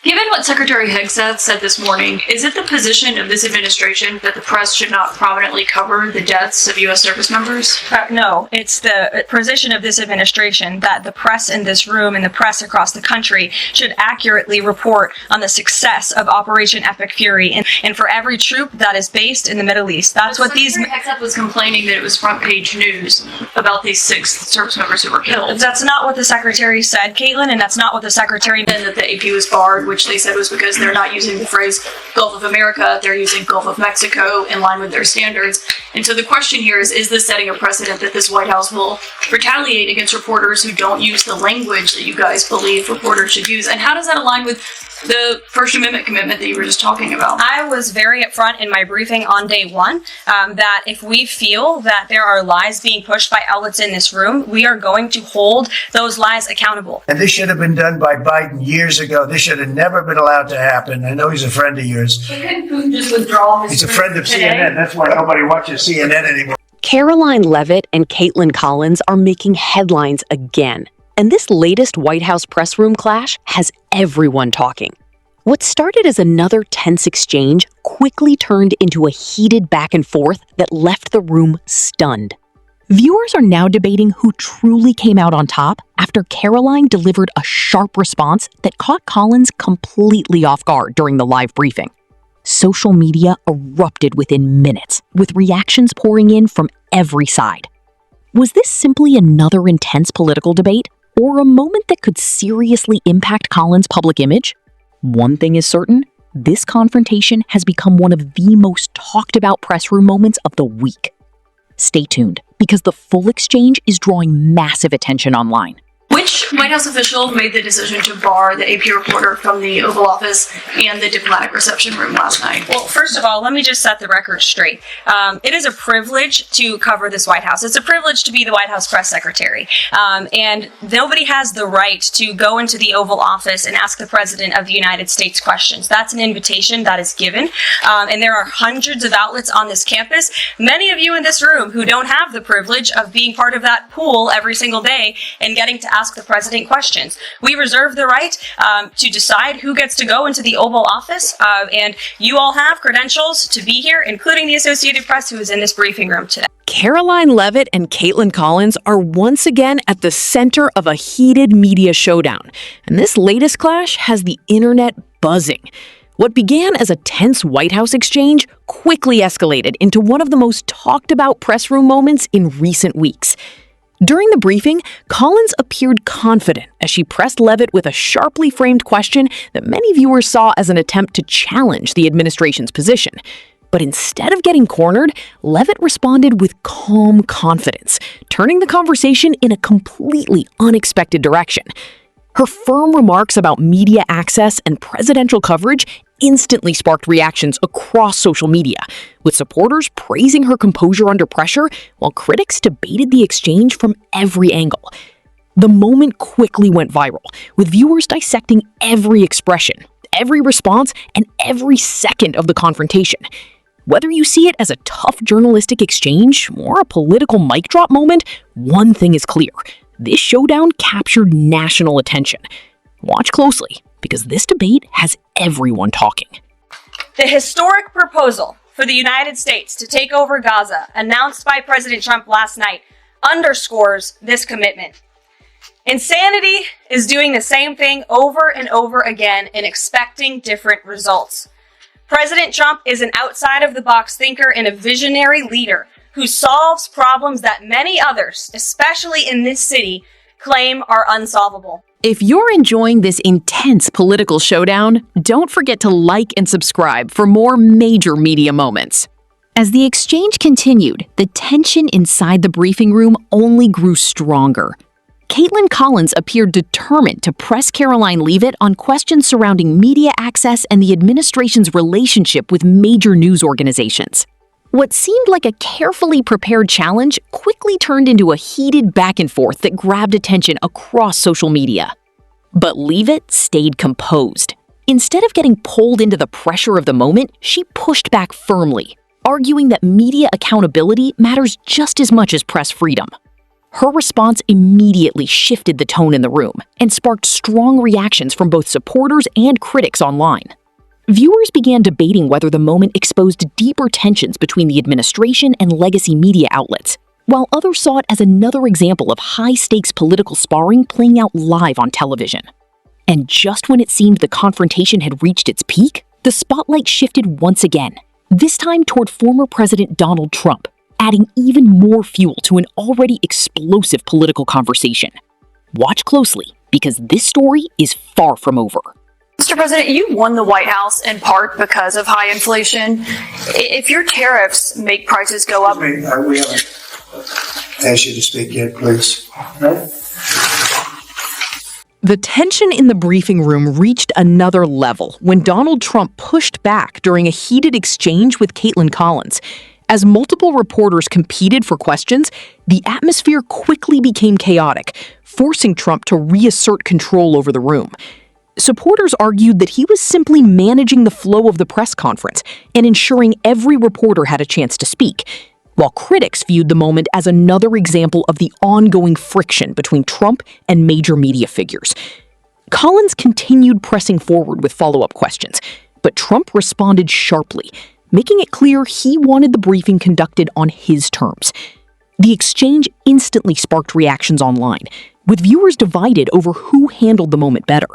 Given what Secretary Hegseth said this morning, is it the position of this administration that the press should not prominently cover the deaths of U.S. service members? No, it's the position of this administration that the press in this room and the press across the country should accurately report on the success of Operation Epic Fury and for every troop that is based in the Middle East. That's what these... Secretary Hegseth was complaining that it was front page news about these 6 service members who were killed. That's not what the Secretary said, Kaitlan, and that's not what the Secretary... And that the AP was barred, which they said was because they're not using the phrase Gulf of America, they're using Gulf of Mexico in line with their standards. And so the question here is this setting a precedent that this White House will retaliate against reporters who don't use the language that you guys believe reporters should use? And how does that align with the First Amendment commitment that you were just talking about? I was very upfront in my briefing on day one that if we feel that there are lies being pushed by outlets in this room, we are going to hold those lies accountable. And this should have been done by Biden years ago. This should have never been allowed to happen. I know he's a friend of yours. But couldn't Putin just withdraw his... He's a friend of CNN. That's why nobody watches CNN anymore. Karoline Leavitt and Kaitlan Collins are making headlines again. And this latest White House press room clash has everyone talking. What started as another tense exchange quickly turned into a heated back and forth that left the room stunned. Viewers are now debating who truly came out on top after Karoline delivered a sharp response that caught Collins completely off guard during the live briefing. Social media erupted within minutes, with reactions pouring in from every side. Was this simply another intense political debate, or a moment that could seriously impact Collins' public image? One thing is certain, this confrontation has become one of the most talked about press room moments of the week. Stay tuned, because the full exchange is drawing massive attention online. Which White House official made the decision to bar the AP reporter from the Oval Office and the diplomatic reception room last night? Well, first of all, let me just set the record straight. It is a privilege to cover this White House. It's a privilege to be the White House press secretary. And nobody has the right to go into the Oval Office and ask the President of the United States questions. That's an invitation that is given. And there are hundreds of outlets on this campus, many of you in this room who don't have the privilege of being part of that pool every single day and getting to ask the President questions. We reserve the right to decide who gets to go into the Oval Office, and you all have credentials to be here, including the Associated Press, who is in this briefing room today. Karoline Leavitt and Kaitlan Collins are once again at the center of a heated media showdown, and this latest clash has the internet buzzing. What began as a tense White House exchange quickly escalated into one of the most talked about press room moments in recent weeks. During the briefing, Collins appeared confident as she pressed Leavitt with a sharply framed question that many viewers saw as an attempt to challenge the administration's position. But instead of getting cornered, Leavitt responded with calm confidence, turning the conversation in a completely unexpected direction. Her firm remarks about media access and presidential coverage instantly sparked reactions across social media, with supporters praising her composure under pressure while critics debated the exchange from every angle. The moment quickly went viral, with viewers dissecting every expression, every response, and every second of the confrontation. Whether you see it as a tough journalistic exchange or a political mic drop moment, one thing is clear. This showdown captured national attention. Watch closely, because this debate has everyone talking. The historic proposal for the United States to take over Gaza, announced by President Trump last night, underscores this commitment. Insanity is doing the same thing over and over again and expecting different results. President Trump is an outside-of-the-box thinker and a visionary leader who solves problems that many others, especially in this city, claim are unsolvable. If you're enjoying this intense political showdown, don't forget to like and subscribe for more major media moments. As the exchange continued, the tension inside the briefing room only grew stronger. Kaitlan Collins appeared determined to press Karoline Leavitt on questions surrounding media access and the administration's relationship with major news organizations. What seemed like a carefully prepared challenge quickly turned into a heated back and forth that grabbed attention across social media. But Leavitt stayed composed. Instead of getting pulled into the pressure of the moment, she pushed back firmly, arguing that media accountability matters just as much as press freedom. Her response immediately shifted the tone in the room and sparked strong reactions from both supporters and critics online. Viewers began debating whether the moment exposed deeper tensions between the administration and legacy media outlets, while others saw it as another example of high-stakes political sparring playing out live on television. And just when it seemed the confrontation had reached its peak, the spotlight shifted once again, this time toward former President Donald Trump, adding even more fuel to an already explosive political conversation. Watch closely, because this story is far from over. Mr. President, you won the White House in part because of high inflation. If your tariffs make prices go up... We haven't asked you to speak yet, please. The tension in the briefing room reached another level when Donald Trump pushed back during a heated exchange with Kaitlan Collins. As multiple reporters competed for questions, the atmosphere quickly became chaotic, forcing Trump to reassert control over the room. Supporters argued that he was simply managing the flow of the press conference and ensuring every reporter had a chance to speak, while critics viewed the moment as another example of the ongoing friction between Trump and major media figures. Collins continued pressing forward with follow-up questions, but Trump responded sharply, making it clear he wanted the briefing conducted on his terms. The exchange instantly sparked reactions online, with viewers divided over who handled the moment better.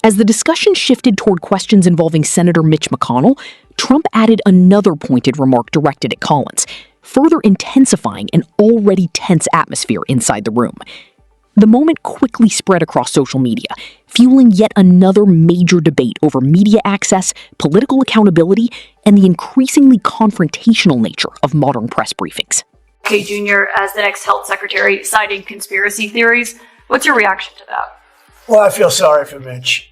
As the discussion shifted toward questions involving Senator Mitch McConnell, Trump added another pointed remark directed at Collins, further intensifying an already tense atmosphere inside the room. The moment quickly spread across social media, fueling yet another major debate over media access, political accountability, and the increasingly confrontational nature of modern press briefings. K. Jr. as the next health secretary, citing conspiracy theories. What's your reaction to that? Well, I feel sorry for Mitch.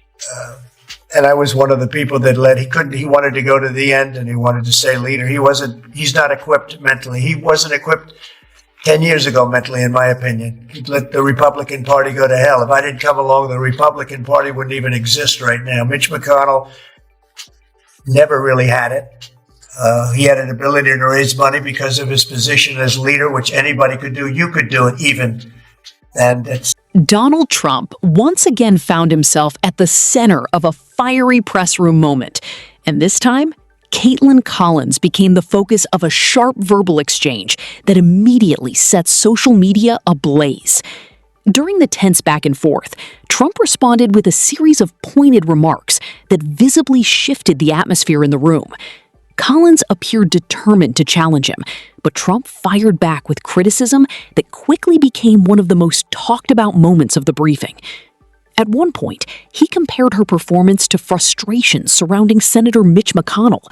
And I was one of the people that he wanted to go to the end and he wanted to stay leader. He's not equipped mentally. He wasn't equipped 10 years ago mentally, in my opinion. He'd let the Republican Party go to hell. If I didn't come along, the Republican Party wouldn't even exist right now. Mitch McConnell never really had it. He had an ability to raise money because of his position as leader, which anybody could do. You could do it even. And it's Donald Trump once again found himself at the center of a fiery press room moment. And this time, Kaitlan Collins became the focus of a sharp verbal exchange that immediately set social media ablaze. During the tense back and forth, Trump responded with a series of pointed remarks that visibly shifted the atmosphere in the room. Collins appeared determined to challenge him, but Trump fired back with criticism that quickly became one of the most talked about moments of the briefing. At one point, he compared her performance to frustrations surrounding Senator Mitch McConnell,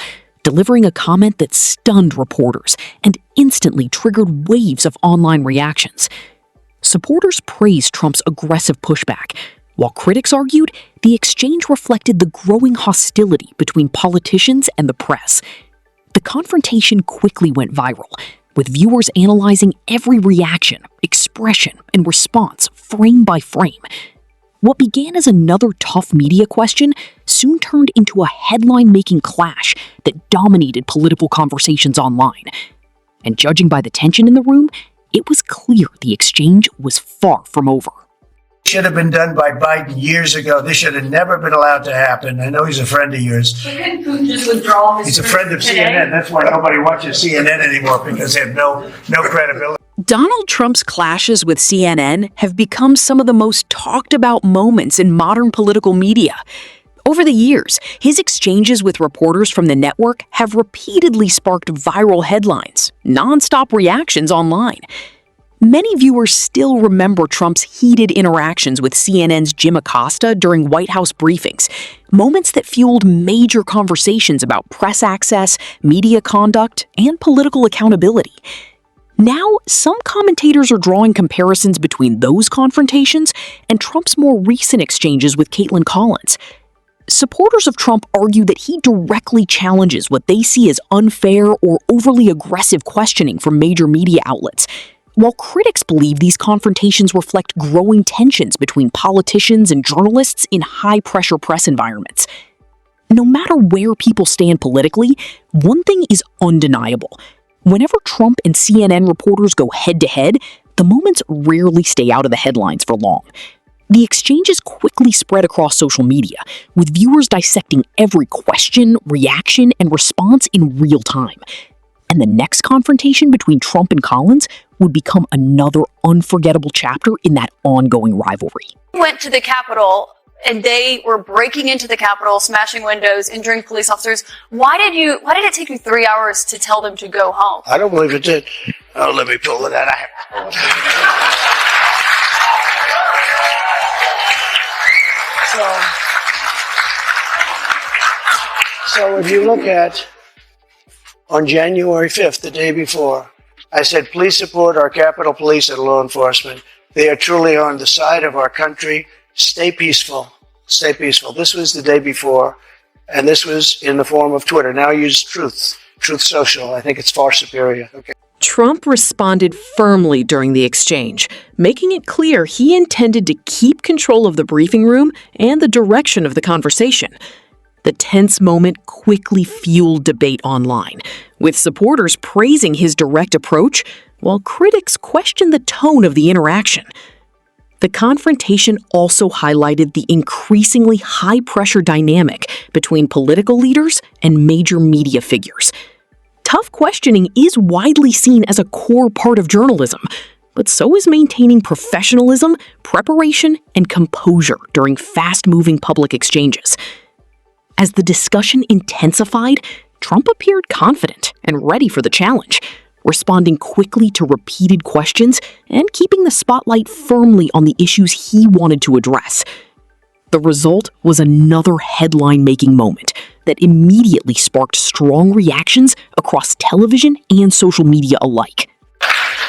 delivering a comment that stunned reporters and instantly triggered waves of online reactions. Supporters praised Trump's aggressive pushback, while critics argued the exchange reflected the growing hostility between politicians and the press. The confrontation quickly went viral, with viewers analyzing every reaction, expression, and response frame by frame. What began as another tough media question soon turned into a headline-making clash that dominated political conversations online. And judging by the tension in the room, it was clear the exchange was far from over. should have been done by Biden years ago. This should have never been allowed to happen. I know he's a friend of yours. Couldn't Putin just withdraw his He's a friend of today? CNN. That's why nobody watches CNN anymore, because they have no credibility. Donald Trump's clashes with CNN have become some of the most talked about moments in modern political media. Over the years, his exchanges with reporters from the network have repeatedly sparked viral headlines, nonstop reactions online. Many viewers still remember Trump's heated interactions with CNN's Jim Acosta during White House briefings, moments that fueled major conversations about press access, media conduct, and political accountability. Now, some commentators are drawing comparisons between those confrontations and Trump's more recent exchanges with Kaitlan Collins. Supporters of Trump argue that he directly challenges what they see as unfair or overly aggressive questioning from major media outlets, while critics believe these confrontations reflect growing tensions between politicians and journalists in high-pressure press environments. No matter where people stand politically, one thing is undeniable. Whenever Trump and CNN reporters go head-to-head, the moments rarely stay out of the headlines for long. The exchanges quickly spread across social media, with viewers dissecting every question, reaction, and response in real time. And the next confrontation between Trump and Collins would become another unforgettable chapter in that ongoing rivalry. Went to the Capitol and they were breaking into the Capitol, smashing windows, injuring police officers. Why did it take you 3 hours to tell them to go home? I don't believe it did. Oh, let me pull it out. So if you look at on January 5th, the day before, I said, please support our Capitol Police and law enforcement. They are truly on the side of our country. Stay peaceful. Stay peaceful. This was the day before, and this was in the form of Twitter. Now I use Truth Social. I think it's far superior. Okay. Trump responded firmly during the exchange, making it clear he intended to keep control of the briefing room and the direction of the conversation. The tense moment quickly fueled debate online, with supporters praising his direct approach, while critics questioned the tone of the interaction. The confrontation also highlighted the increasingly high-pressure dynamic between political leaders and major media figures. Tough questioning is widely seen as a core part of journalism, but so is maintaining professionalism, preparation, and composure during fast-moving public exchanges. As the discussion intensified, Trump appeared confident and ready for the challenge, responding quickly to repeated questions and keeping the spotlight firmly on the issues he wanted to address. The result was another headline-making moment that immediately sparked strong reactions across television and social media alike.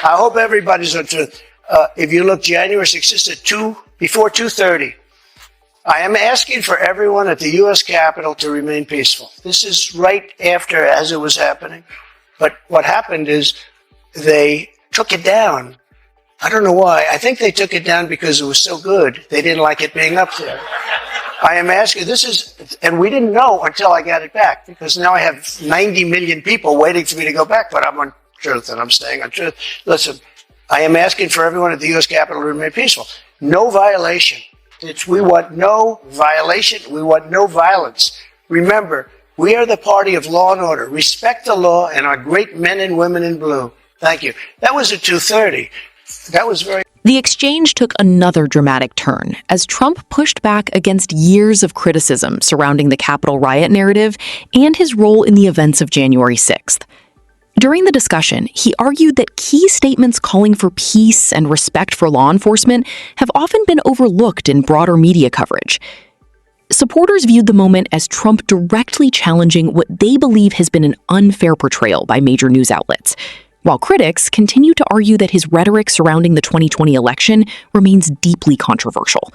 I hope everybody's on truth. If you look January 6th, it's at before 2:30. I am asking for everyone at the U.S. Capitol to remain peaceful. This is right after as it was happening. But what happened is they took it down. I don't know why. I think they took it down because it was so good. They didn't like it being up there. I am asking, and we didn't know until I got it back, because now I have 90 million people waiting for me to go back, but I'm on truth and I'm staying on truth. Listen, I am asking for everyone at the U.S. Capitol to remain peaceful. No violation. We want no violation. We want no violence. Remember, we are the party of law and order. Respect the law and our great men and women in blue. Thank you. That was at 2:30. That was very... The exchange took another dramatic turn as Trump pushed back against years of criticism surrounding the Capitol riot narrative and his role in the events of January 6th. During the discussion, he argued that key statements calling for peace and respect for law enforcement have often been overlooked in broader media coverage. Supporters viewed the moment as Trump directly challenging what they believe has been an unfair portrayal by major news outlets, while critics continue to argue that his rhetoric surrounding the 2020 election remains deeply controversial.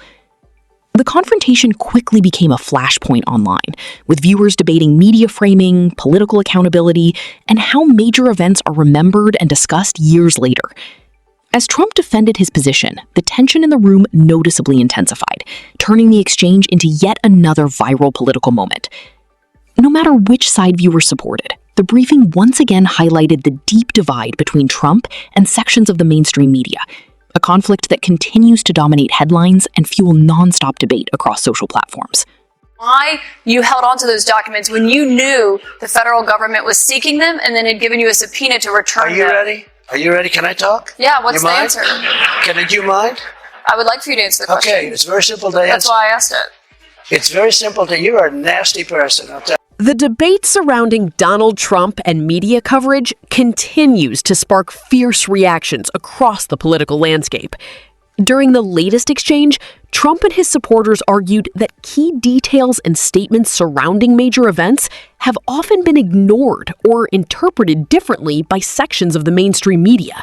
The confrontation quickly became a flashpoint online, with viewers debating media framing, political accountability, and how major events are remembered and discussed years later. As Trump defended his position, the tension in the room noticeably intensified, turning the exchange into yet another viral political moment. No matter which side viewers supported, the briefing once again highlighted the deep divide between Trump and sections of the mainstream media, a conflict that continues to dominate headlines and fuel nonstop debate across social platforms. Why you held on to those documents when you knew the federal government was seeking them and then had given you a subpoena to return them? Are you ready? Are you ready? Can I talk? Yeah, what's the answer? Do you mind? I would like for you to answer the question. Okay, it's very simple to answer. That's why I asked it. It's very simple to... You're a nasty person, I'll tell you. The debate surrounding Donald Trump and media coverage continues to spark fierce reactions across the political landscape. During the latest exchange, Trump and his supporters argued that key details and statements surrounding major events have often been ignored or interpreted differently by sections of the mainstream media.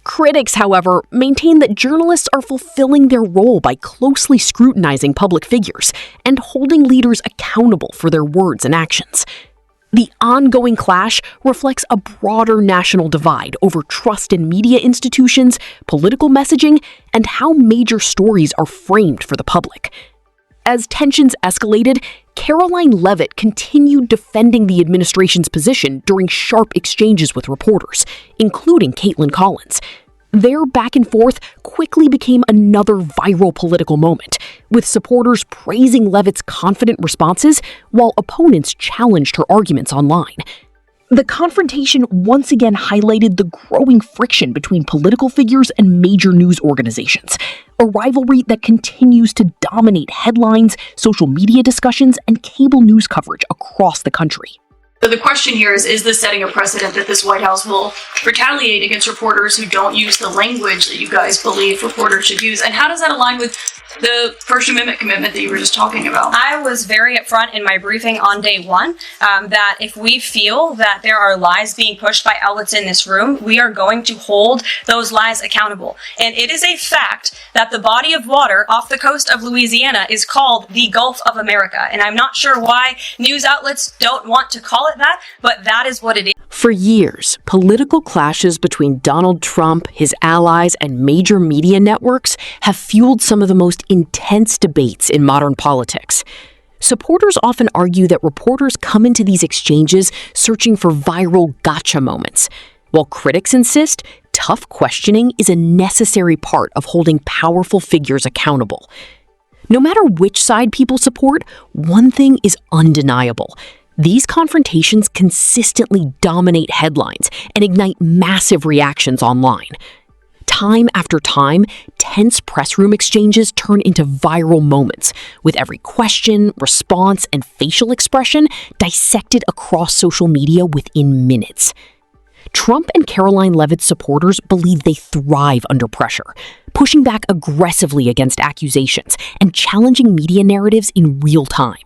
Critics, however, maintain that journalists are fulfilling their role by closely scrutinizing public figures and holding leaders accountable for their words and actions. The ongoing clash reflects a broader national divide over trust in media institutions, political messaging, and how major stories are framed for the public. As tensions escalated, Karoline Leavitt continued defending the administration's position during sharp exchanges with reporters, including Kaitlan. Their back and forth quickly became another viral political moment, with supporters praising Leavitt's confident responses while opponents challenged her arguments online. The confrontation once again highlighted the growing friction between political figures and major news organizations, a rivalry that continues to dominate headlines, social media discussions, and cable news coverage across the country. So the question here is this setting a precedent that this White House will retaliate against reporters who don't use the language that you guys believe reporters should use? And how does that align with the First Amendment commitment that you were just talking about? I was very upfront in my briefing on day one that if we feel that there are lies being pushed by outlets in this room, we are going to hold those lies accountable. And it is a fact that the body of water off the coast of Louisiana is called the Gulf of America. And I'm not sure why news outlets don't want to call it that, but that is what it is. For years, political clashes between Donald Trump, his allies, and major media networks have fueled some of the most intense debates in modern politics. Supporters often argue that reporters come into these exchanges searching for viral gotcha moments, while critics insist tough questioning is a necessary part of holding powerful figures accountable. No matter which side people support, one thing is undeniable. These confrontations consistently dominate headlines and ignite massive reactions online. Time after time, tense press room exchanges turn into viral moments, with every question, response, and facial expression dissected across social media within minutes. Trump and Karoline Leavitt supporters believe they thrive under pressure, pushing back aggressively against accusations and challenging media narratives in real time.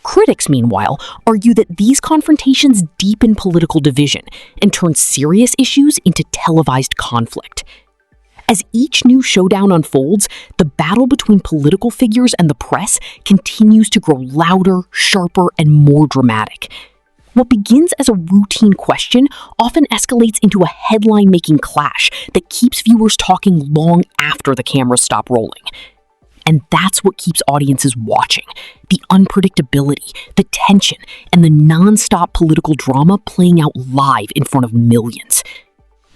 Critics, meanwhile, argue that these confrontations deepen political division and turn serious issues into televised conflict. As each new showdown unfolds, the battle between political figures and the press continues to grow louder, sharper, and more dramatic. What begins as a routine question often escalates into a headline-making clash that keeps viewers talking long after the cameras stop rolling. And that's what keeps audiences watching: the unpredictability, the tension, and the non-stop political drama playing out live in front of millions.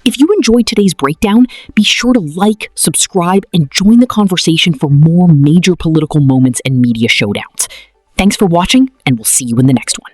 If you enjoyed today's breakdown, be sure to like, subscribe, and join the conversation for more major political moments and media showdowns. Thanks for watching, and we'll see you in the next one.